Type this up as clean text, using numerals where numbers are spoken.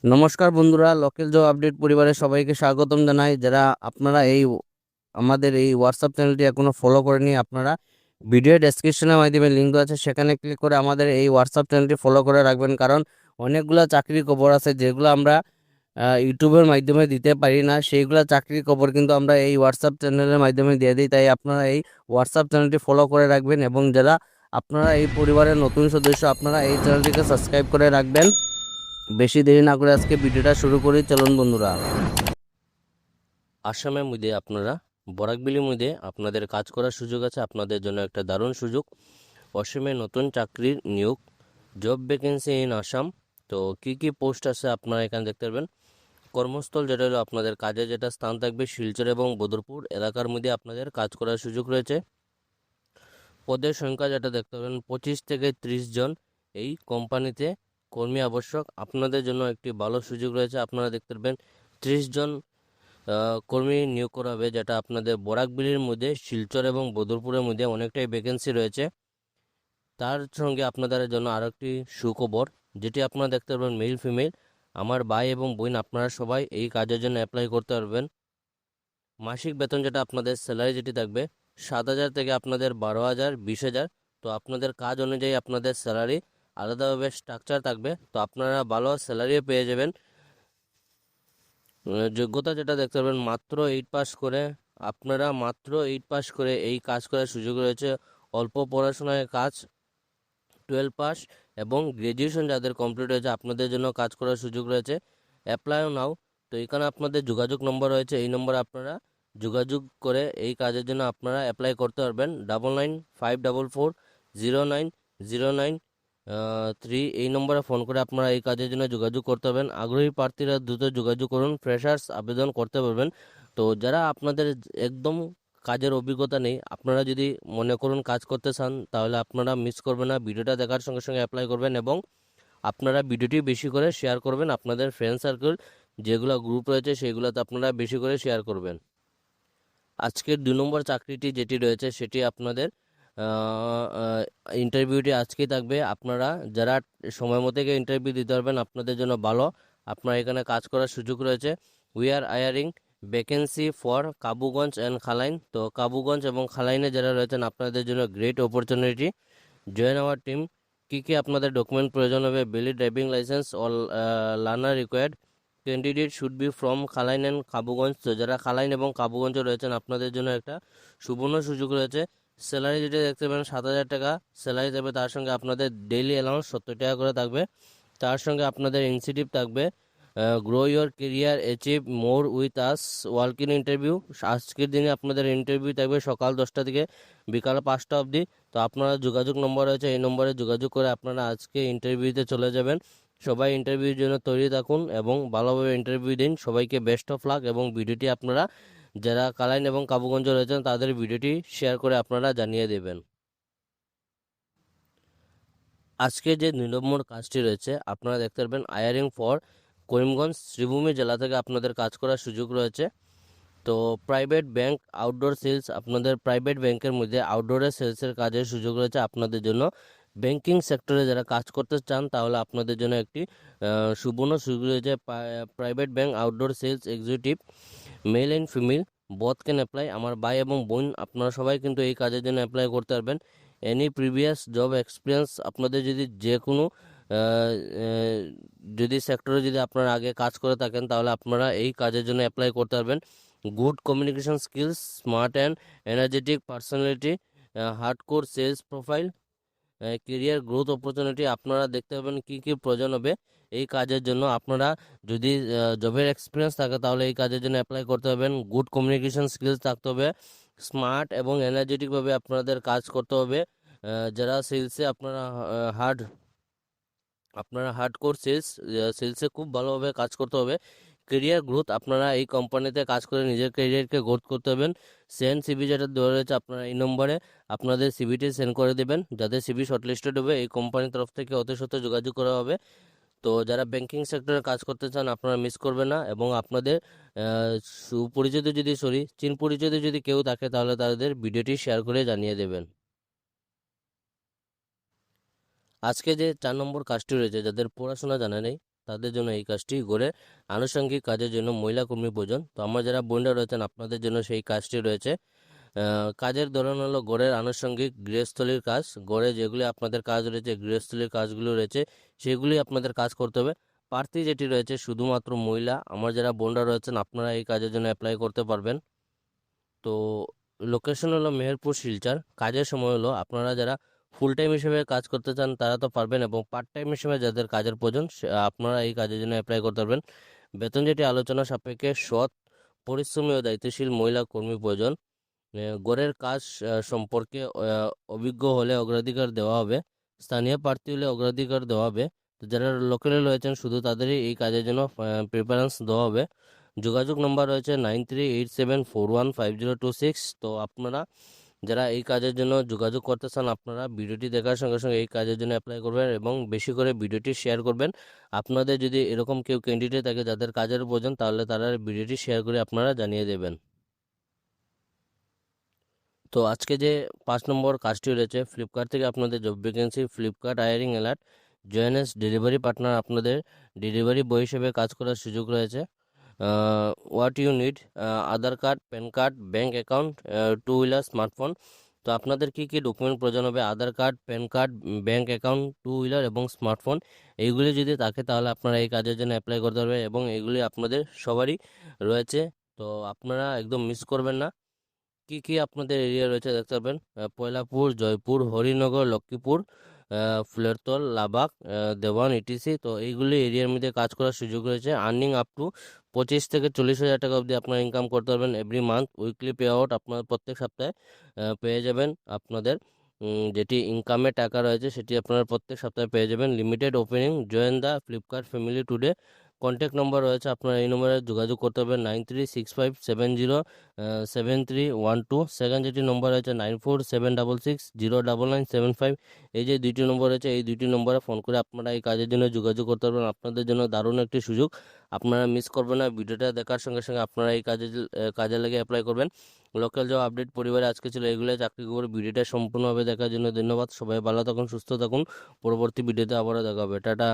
নমস্কার বন্ধুরা, local job update পরিবারের সবাইকে স্বাগতম জানাই। যারা আপনারা আমাদের এই হোয়াটসঅ্যাপ চ্যানেলটি এখনো ফলো করেনি, আপনারা ভিডিও ডেসক্রিপশনের মাধ্যমে লিঙ্ক দেওয়া আছে, সেখানে ক্লিক করে আমাদের এই হোয়াটসঅ্যাপ চ্যানেলটি ফলো করে রাখবেন। কারণ অনেকগুলো চাকরির খবর আছে যেগুলো আমরা ইউটিউবের মাধ্যমে দিতে পারি না, সেইগুলো চাকরির খবর কিন্তু আমরা এই হোয়াটসঅ্যাপ চ্যানেলের মাধ্যমে দিয়ে দিই। তাই আপনারা এই হোয়াটসঅ্যাপ চ্যানেলটি ফলো করে রাখবেন, এবং যারা আপনারা এই পরিবারের নতুন সদস্য, আপনারা এই চ্যানেলটিকে সাবস্ক্রাইব করে রাখবেন। বেশি দেরি না করে আজকে ভিডিওটা শুরু করি, চলুন বন্ধুরা। আসামের মধ্যে আপনারা বরাকবিলির মধ্যে আপনাদের কাজ করার সুযোগ আছে। আপনাদের জন্য একটা দারুণ সুযোগ। অসমে নতুন চাকরির নিয়োগ, জব ভ্যাকেন্সি ইন আসাম। তো কি কি পোস্ট আছে আপনারা এখানে দেখতে পারবেন। কর্মস্থল যেটা হলো আপনাদের কাজে যেটা স্থান থাকবে শিলচর এবং বদরপুর এলাকার মধ্যে আপনাদের কাজ করার সুযোগ রয়েছে। পদের সংখ্যা যেটা দেখতে পাবেন 25 থেকে 30 জন এই কোম্পানিতে কর্মী আবশ্যক। আপনাদের জন্য একটি ভালো সুযোগ রয়েছে। আপনারা দেখতে পারবেন 30 জন কর্মী নিয়োগ করা হবে, যেটা আপনাদের বরাকবিলির মধ্যে শিলচর এবং বদরপুরের মধ্যে অনেকটাই ভ্যাকেন্সি রয়েছে। তার সঙ্গে আপনাদের জন্য আরও একটি সুখবর, যেটি আপনারা দেখতে পারবেন মেল ফিমেল আমার ভাই এবং বোন আপনারা সবাই এই কাজের জন্য অ্যাপ্লাই করতে পারবেন। মাসিক বেতন যেটা আপনাদের স্যালারি যেটি থাকবে 7,000 থেকে আপনাদের 12,000 20,000। তো আপনাদের কাজ অনুযায়ী আপনাদের স্যালারি আলাদাভাবে স্ট্রাকচার থাকবে, তো আপনারা ভালো স্যালারিও পেয়ে যাবেন। যোগ্যতা যেটা দেখতে পাবেন মাত্র 8 পাস করে এই কাজ করার সুযোগ রয়েছে। অল্প পড়াশোনায় কাজ 12 পাস এবং গ্র্যাজুয়েশন যাদের কমপ্লিট হয়েছে আপনাদের জন্য কাজ করার সুযোগ রয়েছে। অ্যাপ্লাই নাও। তো এখানে আপনাদের যোগাযোগ নম্বর রয়েছে, এই নম্বরে আপনারা যোগাযোগ করে এই কাজের জন্য আপনারা অ্যাপ্লাই করতে পারবেন। 9954409093 এই নম্বরে ফোন করে আপনারা এই কাজের জন্য যোগাযোগ করতে পারবেন। আগ্রহী প্রার্থীরা দ্রুত যোগাযোগ করুন, ফ্রেশার্স আবেদন করতে পারবেন। তো যারা আপনাদের একদম কাজের অভিজ্ঞতা নেই, আপনারা যদি মনে করুন কাজ করতে চান, তাহলে আপনারা মিস করবেন না, ভিডিওটা দেখার সঙ্গে সঙ্গে অ্যাপ্লাই করবেন এবং আপনারা ভিডিওটি বেশি করে শেয়ার করবেন। আপনাদের ফ্রেন্ড সার্কেল যেগুলো গ্রুপ রয়েছে সেগুলোতে আপনারা বেশি করে শেয়ার করবেন। আজকের 2 নম্বর চাকরিটি যেটি রয়েছে সেটি আপনাদের ইন্টারভিউটি আজকেই থাকবে। আপনারা যারা সময় মতো গিয়ে ইন্টারভিউ দিতে পারবেন আপনাদের জন্য ভালো। আপনারা এখানে কাজ করার সুযোগ রয়েছে। We are hiring vacancy for Kabuganj and Khalain. তো কাবুগঞ্জ এবং খালাইনে যারা রয়েছেন আপনাদের জন্য great opportunity. Join our team. কী কী আপনাদের ডকুমেন্ট প্রয়োজন হবে, valid driving licence or learner required. Candidate should be from Khalain and Kabuganj. তো যারা খালাইন এবং কাবুগঞ্জে রয়েছেন আপনাদের জন্য একটা সুবর্ণ সুযোগ রয়েছে। স্যালারি যেটা দেখতে পাবেন 7,000 টাকা স্যালারি থাকবে, তার সঙ্গে আপনাদের ডেইলি অ্যালাউন্স 70 টাকা করে থাকবে। তার সঙ্গে আপনাদের ইনসেন্টিভ থাকবে, grow your career, achieve more with us, work in interview. আজকের দিনে আপনাদের ইন্টারভিউ থাকবে সকাল 10টা থেকে বিকাল 5টা অবধি। তো আপনারা যোগাযোগ নম্বর রয়েছে, এই নম্বরে যোগাযোগ করে আপনারা আজকে ইন্টারভিউতে চলে যাবেন। সবাই ইন্টারভিউর জন্য তৈরি থাকুন এবং ভালোভাবে ইন্টারভিউ দিন। সবাইকে বেস্ট অফ লাক, এবং ভিডিওটি আপনারা যারা কালাইন এবং কাবুগঞ্জ রয়েছেন তাদের ভিডিওটি শেয়ার করে আপনারা জানিয়ে দেবেন। আজকে যে 2 নম্বর কাজটি রয়েছে আপনারা দেখতে পারবেন হায়ারিং ফর করিমগঞ্জ শ্রীভূমি জেলা থেকে আপনাদের কাজ করার সুযোগ রয়েছে। তো প্রাইভেট ব্যাংক আউটডোর সেলস, আপনাদের প্রাইভেট ব্যাংকের মধ্যে আউটডোরে সেলসের কাজের সুযোগ রয়েছে আপনাদের জন্য। ব্যাংকিং সেক্টরে যারা কাজ করতে চান তাহলে আপনাদের জন্য একটি সুবর্ণ সুযোগ রয়েছে। Private bank outdoor sales executive, male and female both can apply. আমার ভাই এবং বোন আপনারা সবাই কিন্তু এই কাজের জন্য অ্যাপ্লাই করতে পারবেন। এনি প্রিভিয়াস জব এক্সপিরিয়েন্স, আপনাদের যদি যে কোনো যদি সেক্টরে যদি আপনারা আগে কাজ করে থাকেন তাহলে আপনারা এই কাজের জন্য অ্যাপ্লাই করতে পারবেন। Good communication skills, smart and energetic personality, hardcore sales profile, career growth opportunity. আপনারা দেখতে পাবেন কি কি প্রয়োজন হবে এই কাজের জন্য। আপনারা যদি জবের এক্সপিরিয়েন্স থাকে তাহলে এই কাজের জন্য অ্যাপ্লাই করতে পারবেন। গুড কমিউনিকেশন স্কিলস থাকতে হবে, স্মার্ট এবং এনার্জেটিকভাবে আপনাদের কাজ করতে হবে। যারা সেলসে আপনারা হার্ডকোর সেলসে খুব ভালোভাবে কাজ করতে হবে। কেরিয়ার গ্রোথ, আপনারা এই কোম্পানিতে কাজ করে নিজের কেরিয়ারকে গ্রোথ করতে হবেন। সেন্ড সিভি যেটা দেওয়া রয়েছে আপনারা এই নম্বরে আপনাদের সিভিটি সেন্ড করে দেবেন। যাদের সিভি শর্টলিস্টেড হবে এই কোম্পানির তরফ থেকে ওদের সাথে যোগাযোগ করা হবে। তো যারা ব্যাংকিং সেক্টরে কাজ করতে চান আপনারা মিস করবেন না, এবং আপনাদের সুপরিচিত চিন পরিচিত যদি কেউ থাকে তাহলে তাদের ভিডিওটি শেয়ার করে জানিয়ে দেবেন। আজকে যে 4 নম্বর কাজটি রয়েছে, যাদের পড়াশোনা জানা নেই তাদের জন্য এই কাজটি। গড়ের আনুষঙ্গিক কাজের জন্য মহিলা কর্মী প্রয়োজন। তো আমার যারা বোনরা রয়েছেন আপনাদের জন্য সেই কাজটি রয়েছে। কাজের ধরন হলো গড়ের আনুষঙ্গিক গৃহস্থলীর কাজ। গড়ে যেগুলি আপনাদের কাজ রয়েছে, গৃহস্থলীর কাজগুলো রয়েছে, সেগুলি আপনাদের কাজ করতে হবে। প্রার্থী যেটি রয়েছে শুধুমাত্র মহিলা। আমার যারা বোনরা রয়েছেন আপনারা এই কাজের জন্য অ্যাপ্লাই করতে পারবেন। তো লোকেশন হলো মেহেরপুর শিলচর। কাজের সময় হলো আপনারা যারা ফুল টাইম হিসেবে কাজ করতে চান তারা তো পারবেন, এবং পার্ট টাইম হিসেবে যাদের কাজের প্রয়োজন আপনারা এই কাজের জন্য অ্যাপ্লাই করতে পারবেন। বেতন যেটি আলোচনা সাপেক্ষে সৎ, পরিশ্রমী ও দায়িত্বশীল মহিলা কর্মী প্রয়োজন। গড়ের কাজ সম্পর্কে অভিজ্ঞ হলে অগ্রাধিকার দেওয়া হবে। স্থানীয় প্রার্থী হলে অগ্রাধিকার দেওয়া হবে। তো যারা লোকালে রয়েছেন শুধু তাদেরই এই কাজের জন্য প্রিফারেন্স দেওয়া হবে। যোগাযোগ নম্বর রয়েছে 9387415026। তো আপনারা যারা এই কাজের জন্য যোগাযোগ করতে চান আপনারা ভিডিওটি দেখার সঙ্গে সঙ্গে এই কাজের জন্য অ্যাপ্লাই করবেন এবং বেশি করে ভিডিওটি শেয়ার করবেন। আপনাদের যদি এরকম কেউ ক্যান্ডিডেট থাকে যাদের কাজের প্রয়োজন, তাহলে তারা ভিডিওটি শেয়ার করে আপনারা জানিয়ে দেবেন। তো আজকে যে 5 নম্বর কাজটি রয়েছে, ফ্লিপকার্ট থেকে আপনাদের job vacancy, Flipkart hiring alert, join as delivery partner, আপনাদের ডেলিভারি বয় হিসেবে কাজ করার সুযোগ রয়েছে। What you need: Aadhaar card, PAN card, bank account, two wheeler, smartphone. তো আপনাদের কি কি ডকুমেন্ট প্রয়োজন হবে? Aadhaar card, PAN card, bank account, two wheeler এবং স্মার্টফোন। এইগুলি যদি থাকে তাহলে আপনারা এই কাজের জন্য অ্যাপ্লাই করতে পারবেন, এবং এইগুলি আপনাদের সবারই রয়েছে। তো আপনারা একদম মিস করবেন না। কি কি আপনাদের এরিয়া রয়েছে দেখতে পাবেন: পয়লাপুর, জয়পুর, হরিনগর, লক্ষ্মীপুর, ফুলেরতল, লাবাগ, দেওয়ান, ইটিসি। তো এইগুলি এরিয়ার মধ্যে কাজ করার সুযোগ রয়েছে। আর্নিং আপ টু 25 থেকে 40 হাজার টাকা অবধি আপনারা ইনকাম করতে পারবেন every month. Weekly pay out আপনার প্রত্যেক সপ্তাহে পেয়ে যাবেন। আপনাদের যেটি ইনকামের টাকা রয়েছে সেটি আপনারা প্রত্যেক সপ্তাহে পেয়ে যাবেন। Limited opening. Join the Flipkart family today. Contact number রয়েছে, আপনারা এই নম্বরে যোগাযোগ করতে পারবেন 9365707312। সেকেন্ড যেটি নম্বর রয়েছে 9476609975। এই যে দুইটি নম্বর রয়েছে, এই দুইটি নম্বরে ফোন করে আপনারা এই কাজের জন্য যোগাযোগ করতে পারবেন। আপনাদের জন্য দারুণ একটি সুযোগ, আপনারা মিস করবেন না। ভিডিওটা দেখার সঙ্গে সঙ্গে আপনারা এই কাজে লেগে অ্যাপ্লাই করবেন। লোকাল জব আপডেট পরিবারে আজকে ছিল এগুলো। চাকরি খবর ভিডিওটা সম্পূর্ণভাবে দেখার জন্য ধন্যবাদ। সবাই ভালো থাকুন, সুস্থ থাকুন। পরবর্তী ভিডিওতে আবারও দেখা হবে। টাটা।